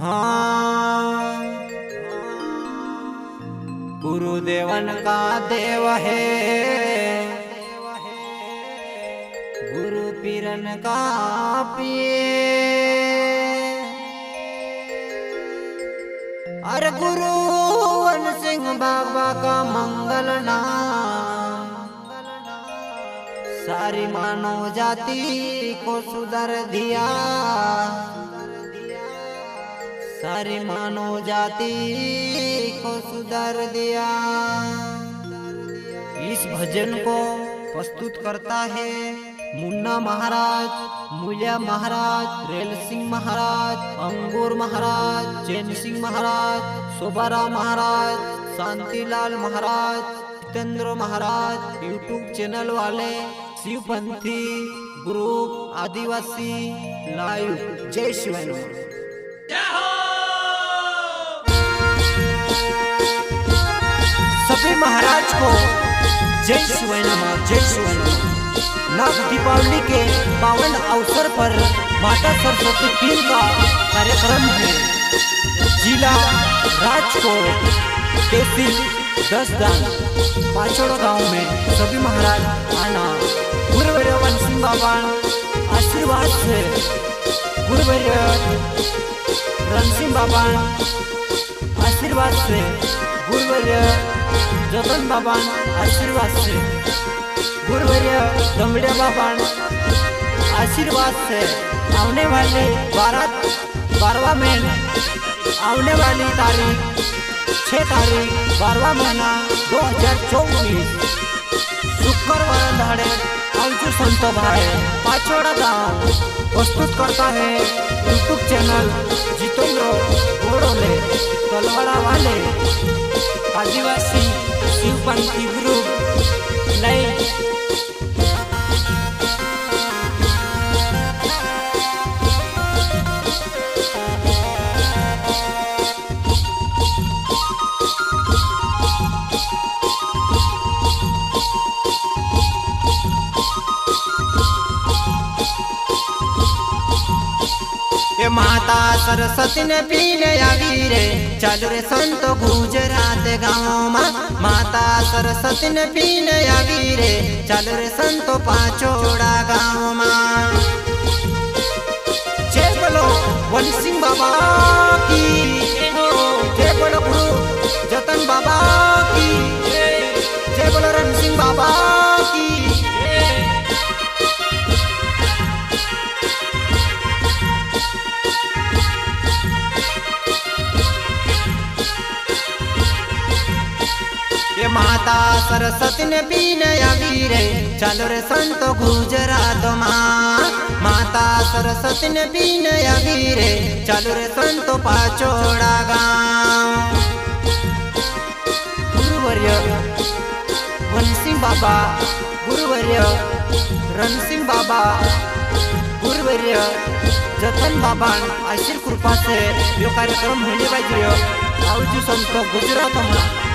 हाँ, गुरुदेवन का देव है, गुरु पीरन का पिए। अरे गुरु वन सिंह बाबा का मंगल नाम सारी मानव जाति को सुधार दिया, सारी मानव जाति को सुधार दिया। इस भजन को प्रस्तुत करता है मुन्ना महाराज, मूल्या महाराज, रेल सिंह महाराज, अंगूर महाराज, चैन सिंह महाराज, शोभाराव महाराज, शांतिलाल महाराज, जितेंद्र महाराज, यूट्यूब चैनल वाले शिवपंथी ग्रुप आदिवासी लाइव। जय शिवाय। सभी महाराज को जय शिवाय नमः, जय शिवाय नमः। नाग दीपावली के पावन अवसर पर माता सरस्वती पीर का कार्यक्रम है। जिला राजकोट, तहसील दसदान, पाचोड़ा गांव में सभी महाराज आना। गुरुवर्य वन सिंह बाबा आशीर्वाद से, गुरुवर्य रण सिंह बाबा आशीर्वाद से, गुरुवर्य जतन बाबा आशीर्वाद से, गुरुवर्य दमड़िया बाबा आशीर्वाद से आने वाले 12वां महीना, आने वाली तारीख 6 तारीख 12वां महीना 2024 शुक्रवार धाड़े आमचू संत भाई पाचोड़ा गांव प्रस्तुत करता है यूट्यूब चैनल जितेंद्र गोड़ोले तलवाड़ा वाले आदिवासी शिवपंथी ग्रुप लाइव। माता सरस्वती ने पीने आवी रे, चल रे संत गुजरात गाँव में। माता सरस्वती ने पीने आवी रे, चल रे संत पाचोड़ा गाँव में। जय बोलो वन सिंह बाबा की, जय बोलो गुरु जतन बाबा की, जय बोलो रण सिंह बाबा की। माता सरस्वती ने पीने आवी रे, चलो रे संत गुजरात माँ। माता सरस्वती ने पीने आवी रे, चलो रे संत पाचोड़ा गाँव। गुरुवर्य वन सिंह बाबा, गुरुवर्य रण सिंह बाबा, गुरुवर्य जतन बाबा आशीर कृपा से यो कार्यक्रम होने पाहिजे। आवजू संत गुजरात में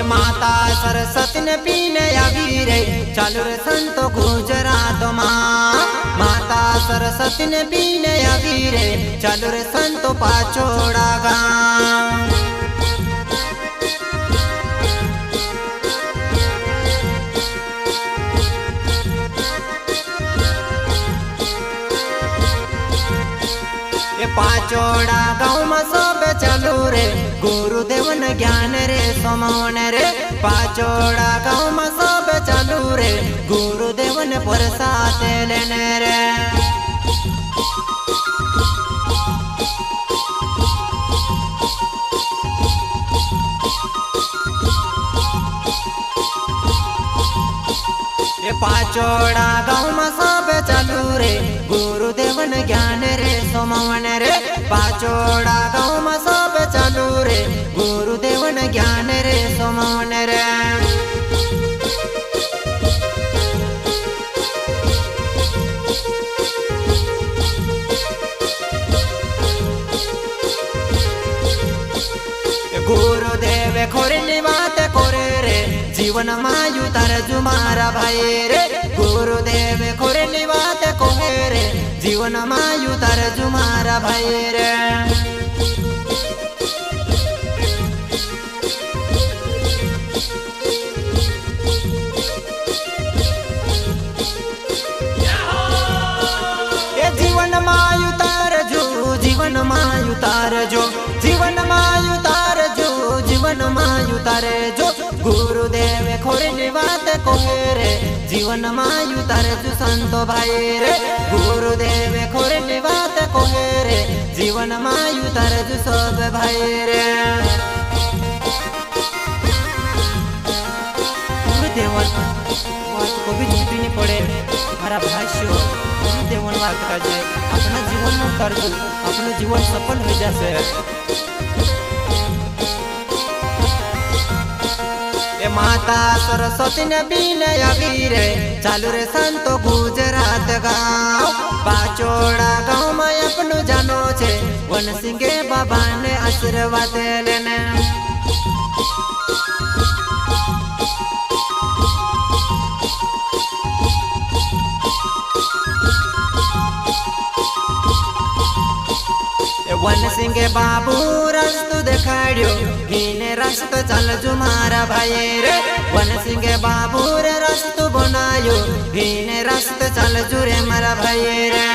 माता सरस्वती ने पीने आवी रे, चलो रे संत गुजरात माँ। माता सरस्वती ने पीने आवी रे, चलो रे संत पाचोड़ा गाँव। पाचोड़ा गाँव में सब चलू रे, गुरुदेवन ज्ञान रे समोन रे। पाचोड़ा गाँव में सब चलू रे, गुरुदेवन प्रसाद लेने रे। पाचोड़ा गाँव में सब चलू रे, गुरुदेवन ज्ञान रे समोन रे। पाचोड़ा गाँव में सब चलू रे, गुरुदेवन ज्ञान रे समोन रे। जीवन मायु तारजू मारा भाई रे गुरुदेव खोरेली बात कोहे रे जीवन मायु तारजू मारा भाई रे। जीवन मायु तारजू जीवन मायु तारजो जीवन मायु तारजो जीवन मायु तारजो गुरुदेव खोरेली बात कोहे रे जीवन मायु तारजू संतो भाई रे गुरुदेव खोरेली बात कोहे रे जीवन मायु तारजू सब भाई रे। गुरुदेवन बात को भी झूठी नहीं पड़े हमारा भाष्य गुरुदेवन बात का जाए अपना जीवन में कर दो अपना जीवन सफल हो जाए। ए माता सरस्वती ने बीने अगीरे चालू रे संतो गुजरात गाँव पाचोड़ा गाँव में अपनो जानो छे वन सिंगे बाबा ने आशीर्वाद लेने। वन सिंह बाबू रास्तु देखाड़ियो हीने रास्तो चल जू मारा भाई रे वन सिंह बाबू रे रास्तो बनायो हीने रास्तो चल जू रे मारा भाई रे।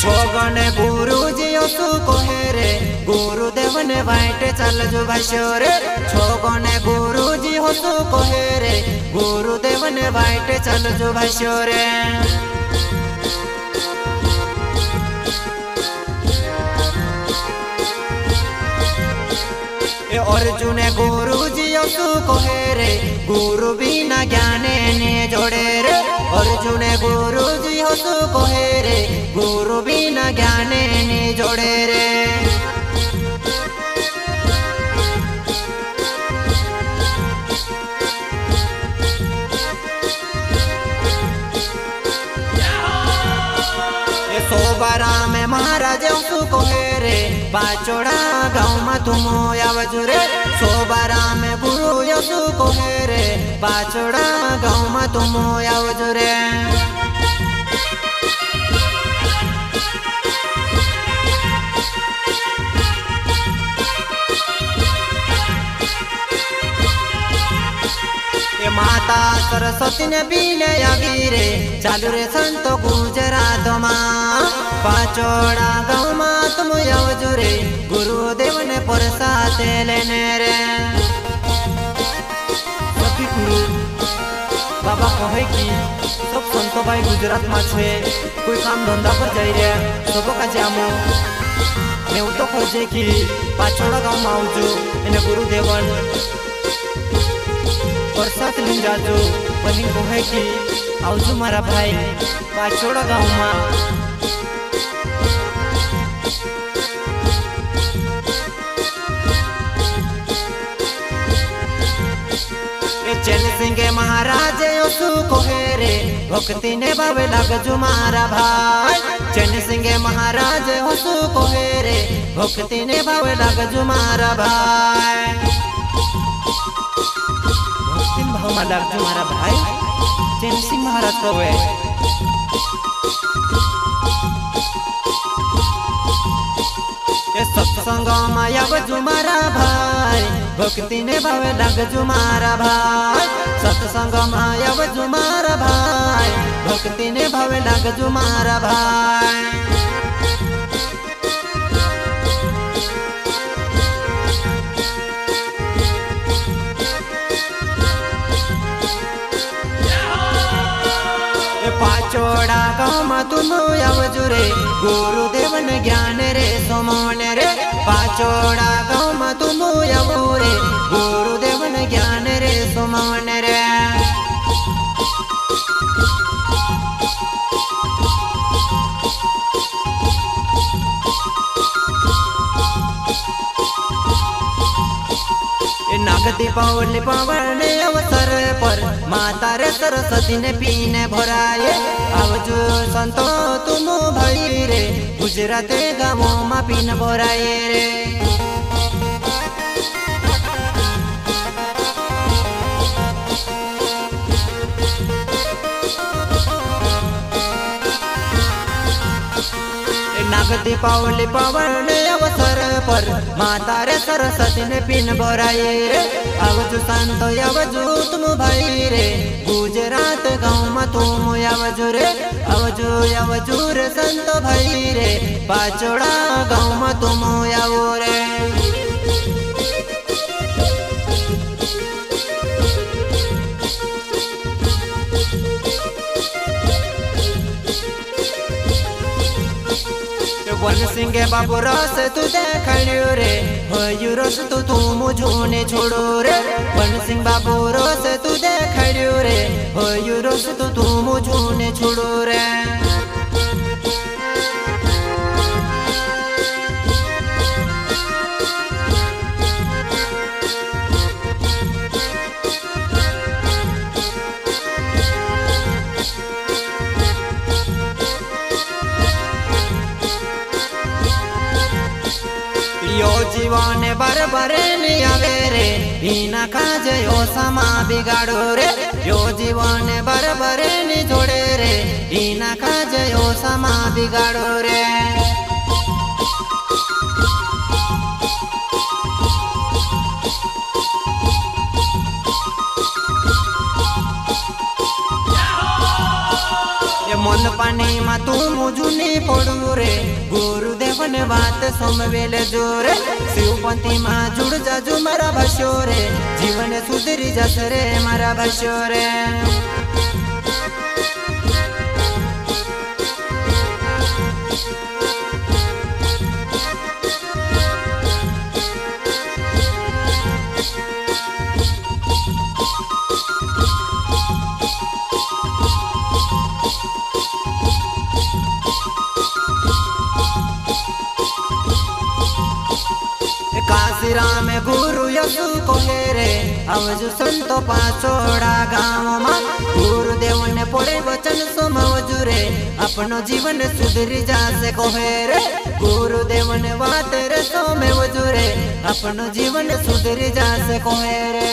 छोगने गुरुजी असु कोहे रे गुरुदेव ने बाटे चल जो भाष्यो रे छोगने गुरुजी हसु कोहे रे गुरुदेव ने बाटे चल जो भाष्यो रे। अर्जुन गुरुजी असु कोहे रे गुरु बिना ज्ञाने ने जोड़े रे अर्जुन गुरुजी हसु कोहे रे गुरु बिना ज्ञाने ने जोड़े रे। सोबारा में महाराज असु कोहे रे पाचोड़ा गाँव में तुम आवजू रे सोबारा में गुरु यसु कोहे रे पाचोड़ा गाँव में तुम आवजू रे। माता सरस्वती ने बीने अगीरे चालू रे संतो गुजरात माँ पाचोड़ा गाँव में तुम आवजू रे गुरुदेव ने प्रसाद लेने रे। सभी गुरु बाबा कहे कि सब संतो भाई गुजरात में छे कोई काम धंधा पर जाई रे सब का जामो ने तो खोजे कि पाचोड़ा गाँव में आवजू एने गुरुदेवन प्रसाद लिन जाजो बनी कोहे कि आवजू मारा भाई पाचोड़ा गाँव में। चैन सिंह महाराज यसु कोहे रे भक्ति ने भावे लागजू मारा भाई चैन सिंह महाराज यसु कोहे रे भक्ति ने भावे लागजू मारा भाई भक्ति भाव में लागजू मारा भाई चैन सिंह महाराज कोहे सत्संग माया बजू मारा भाई भक्ति ने भावे लागजू मारा भाई सत्संग माया बजू मारा भाई भक्ति ने भावे लागजू मारा भाई। पाचोड़ा गाँव में तुम आवजू रे गुरुदेव ने ज्ञान रे सोमोन रे पाचोड़ा गाँव में तुम आवू रे गुरुदेव ने ज्ञान रे सोमोन रे। नागती दीपावली पावन अवसर पर माता रे सरस्वती ने पीने भराए आवजो संतो तुम भाई रे गुजरात गाँव में पीन भराए रे। नाग दीपावली पावन अवसर पर माता रे सरस्वती ने पिन भराए रे आवजू शांत आवजू तुम भाई रे गुजरात गाँव में तुम आवजू रे आवजू रे संत भाई रे पाचोड़ा गाँव में तुम आवो रे। वन सिंह बाबू रस तू देखियो रे भयो रस तू मुझो ने छोड़ो रे वन सिंह बाबू रस तू देखियो रे भयो रस तू मुझो ने छोड़ो रे। यो जीवन बरबर नहीं आवे रे बिना काज यो समा बिगाड़ो रे यो जीवन बरबर नहीं जोड़े रे बिना काज यो समा बिगाड़ो रे। मन पानी मा तू मुझुनी पड़ू रे गुरुदेव ने बात सोमवेल जोरे शिवपंथी मा जुड़ जाजू मारा भशो रे जीवन सुधरी जस रे मारा भशो रे। काशीरा में गुरु यसु कोहे रे आवजु संतो पाचोड़ा गाँव में गुरुदेव ने पड़े वचन सोमवजु रे अपनो जीवन सुधरी जासे कोहे रे गुरुदेव ने बात रे सोमवजु रे अपनो जीवन सुधरी जासे कोहे रे।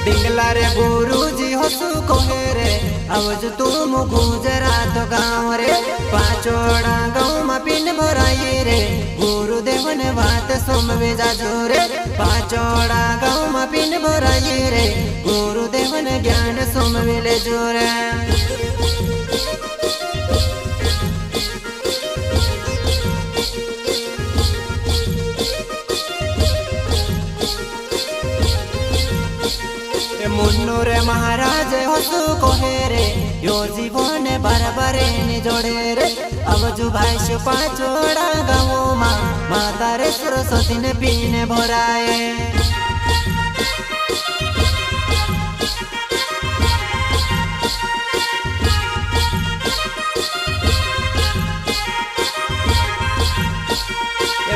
डिंगला रे गुरुजी हसु कोहे रे आवजु तुम गुजरात गाँव रे पाचोड़ा गाँव में पिन भराई रे गुरुदेव ने बात सोमवे जाजो रे पाचोड़ा गाँव में पिन भराई रे गुरुदेव ने ज्ञान सोमवे ले जो रे। मुन्नू रे महाराज हसु कोहे रे यो जीवन बरबरे नि जोड़े रे आवजु भाई पाचोड़ा गाँव माता रे सरस्वती ने पीने भराए।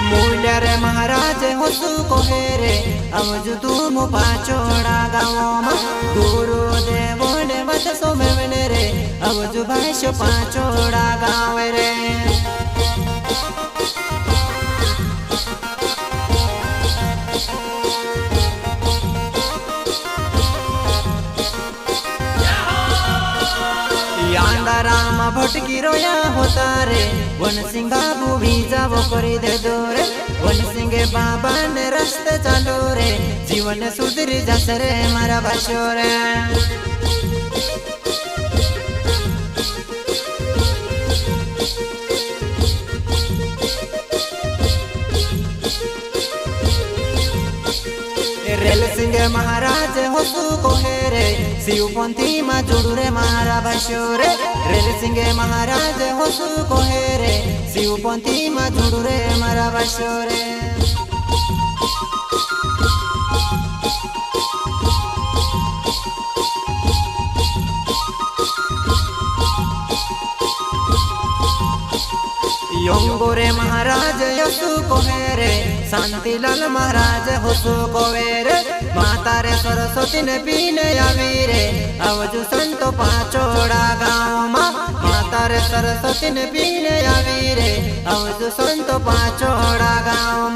मूल्य रे महाराज हसु कोहे रे आवजु तुम पाचोड़ा गाँव में गुरुदेव ने बत सोमवन रे आवजु भाई पाचोड़ा गाँव रे। राम भटकी रोया होता रे वन सिंह बाबू भी जावो करी दे दो रे वन सिंह बाबा ने रास्ते चालो रे जीवन सुधरी जस रे मारा भशो रे। रेल सिंह महाराज हसु कोहे रे शिवपंथी मा जुड़ू रे मारा भशो रे रेल सिंह महाराज हसु कोहे रे शिवपंथी मा जुड़ू रे मारा भशो रे। योंगोरे महाराज यसु कोहेरे शांतिलाल महाराज होसु कोवेरे माता रे सरस्वती ने पीने आवीरे अवजु संतो पाचोड़ा गाँव माता रे सरस्वती ने पीने आवीरे अवजु संतो पाचोड़ा गाँव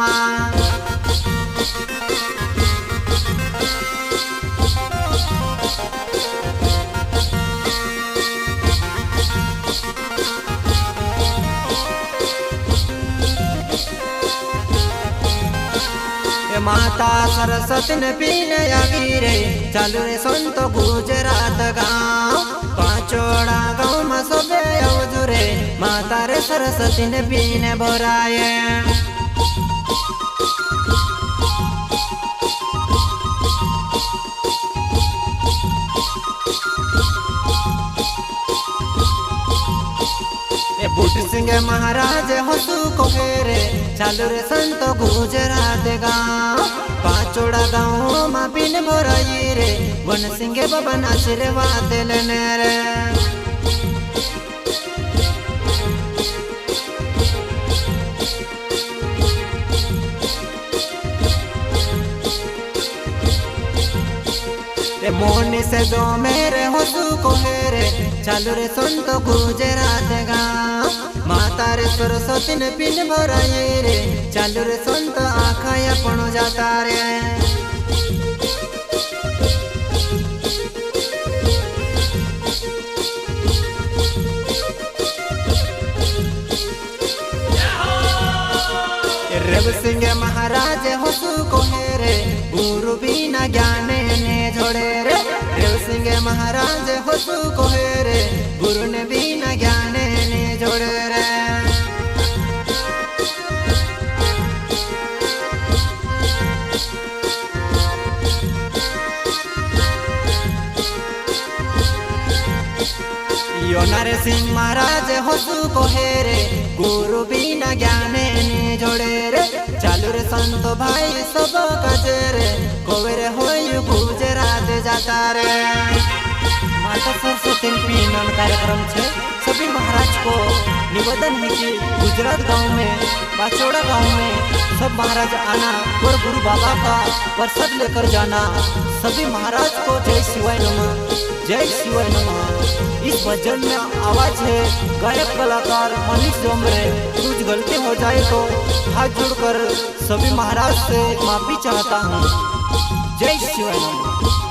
माता सरस्वती ने पीने आवीरे चालू रे संत गुजरात गाँव पाचोड़ा गाँव में सबे अवजुरे माता रे सरस्वती ने पीने भराए बुट सिंह महाराज होसु कोहेरे चालू रे संत गुजरात गाँव पाचोड़ा गाँव माँ पिन भराई रे वन सिंह बाबा आशीर्वाद लेने रे मोहनी से दो मेरे होसु कोहेरे चालू रे संत गुजरात गाँव माता रे सरस्वती ने पिन भराई रे चालू रे संत आखाया पण जाता रे रेव सिंह महाराज होसु कोहेरे गुरु बिना ज्ञान ने जोड़े रे रेव सिंह महाराज होसु कोहेरे गुरु ने बिना ज्ञान ने जोड़े रे योनारे सिंह महाराज होसु कोहेरे गुरु बिना ज्ञान ने जोड़े रे चालू रे संतो भाई सब कचरे कोवेरे होय गुजरात जाता रे माता सरस्वती पीनन कार्यक्रम छे सभी महाराज को निवेदन है कि गुजरात गांव में पाचोड़ा गांव में सब महाराज आना और गुरु बाबा का प्रसाद लेकर जाना। सभी महाराज को जय शिवाय नमः, जय शिवाय नमः। इस भजन में आवाज है गायक कलाकार मनीष डोमरे। कुछ गलती हो जाए तो हाथ जोड़कर सभी महाराज से माफी चाहता हूँ। जय शिवाय नमः।